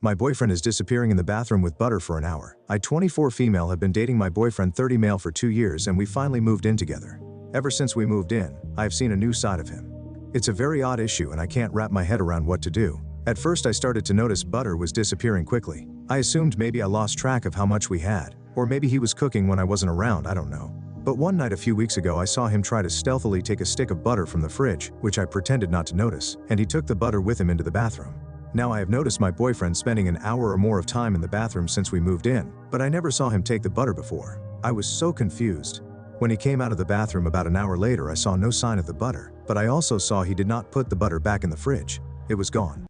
My boyfriend is disappearing in the bathroom with butter for an hour. I, 24 female, have been dating my boyfriend 30 male for 2 years and we finally moved in together. Ever since we moved in, I have seen a new side of him. It's a very odd issue and I can't wrap my head around what to do. At first I started to notice butter was disappearing quickly. I assumed maybe I lost track of how much we had, or maybe he was cooking when I wasn't around, I don't know. But one night a few weeks ago I saw him try to stealthily take a stick of butter from the fridge, which I pretended not to notice, and he took the butter with him into the bathroom. Now I have noticed my boyfriend spending an hour or more of time in the bathroom since we moved in, but I never saw him take the butter before. I was so confused. When he came out of the bathroom about an hour later I saw no sign of the butter, but I also saw he did not put the butter back in the fridge. It was gone.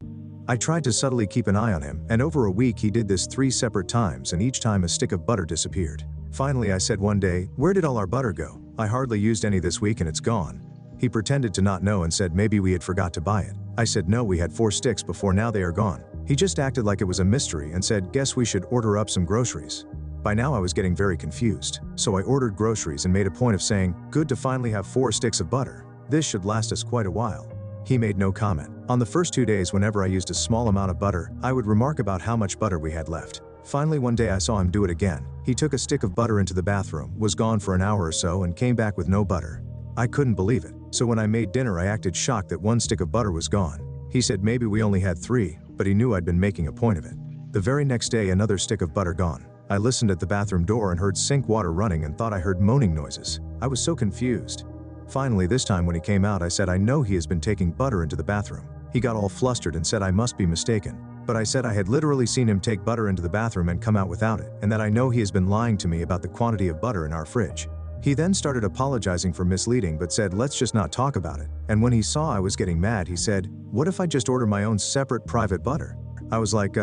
I tried to subtly keep an eye on him, and over a week he did this 3 separate times and each time a stick of butter disappeared. Finally I said one day, "Where did all our butter go? I hardly used any this week and it's gone." He pretended to not know and said maybe we had forgot to buy it. I said no, we had 4 sticks before, now they are gone. He just acted like it was a mystery and said, "Guess we should order up some groceries." By now I was getting very confused, so I ordered groceries and made a point of saying, "Good to finally have 4 sticks of butter. This should last us quite a while." He made no comment. On the first 2 days, whenever I used a small amount of butter, I would remark about how much butter we had left. Finally one day I saw him do it again. He took a stick of butter into the bathroom, was gone for an hour or so and came back with no butter. I couldn't believe it, so when I made dinner I acted shocked that 1 stick of butter was gone. He said maybe we only had 3, but he knew I'd been making a point of it. The very next day another stick of butter gone. I listened at the bathroom door and heard sink water running and thought I heard moaning noises. I was so confused. Finally this time when he came out I said I know he has been taking butter into the bathroom. He got all flustered and said I must be mistaken. But I said I had literally seen him take butter into the bathroom and come out without it, and that I know he has been lying to me about the quantity of butter in our fridge. He then started apologizing for misleading but said let's just not talk about it, and when he saw I was getting mad he said, "What if I just order my own separate private butter?" I was like,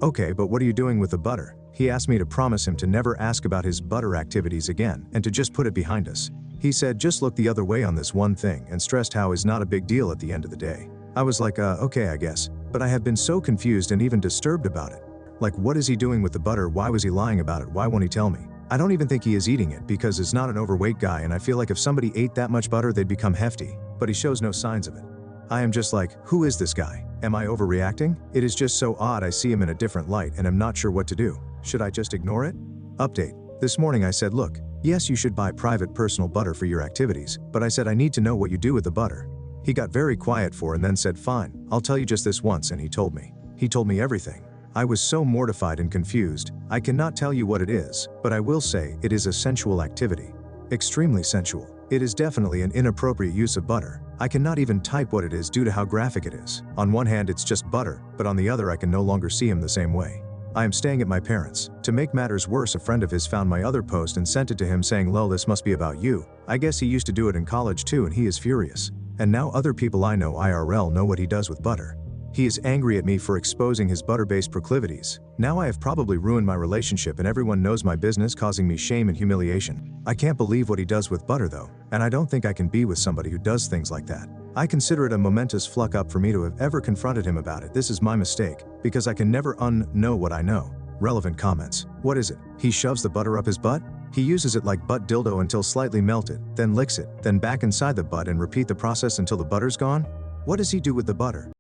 okay, but what are you doing with the butter? He asked me to promise him to never ask about his butter activities again and to just put it behind us. He said just look the other way on this one thing and stressed how it's not a big deal at the end of the day. I was like, okay I guess. But I have been so confused and even disturbed about it. Like, what is he doing with the butter? Why was he lying about it? Why won't he tell me? I don't even think he is eating it because he's not an overweight guy and I feel like if somebody ate that much butter they'd become hefty, but he shows no signs of it. I am just like, who is this guy? Am I overreacting? It is just so odd. I see him in a different light and I'm not sure what to do. Should I just ignore it? Update. This morning I said, look, yes you should buy private personal butter for your activities, but I said I need to know what you do with the butter. He got very quiet for and then said fine, I'll tell you just this once, and he told me. He told me everything. I was so mortified and confused. I cannot tell you what it is, but I will say it is a sensual activity. Extremely sensual. It is definitely an inappropriate use of butter. I cannot even type what it is due to how graphic it is. On one hand it's just butter, but on the other I can no longer see him the same way. I am staying at my parents'. To make matters worse, a friend of his found my other post and sent it to him saying, "Lol, this must be about you." I guess he used to do it in college too and he is furious. And now other people I know IRL know what he does with butter. He is angry at me for exposing his butter-based proclivities. Now I have probably ruined my relationship and everyone knows my business, causing me shame and humiliation. I can't believe what he does with butter though, and I don't think I can be with somebody who does things like that. I consider it a momentous fuck up for me to have ever confronted him about it. This is my mistake, because I can never know what I know. Relevant comments. What is it? He shoves the butter up his butt? He uses it like butt dildo until slightly melted, then licks it, then back inside the butt and repeat the process until the butter's gone? What does he do with the butter?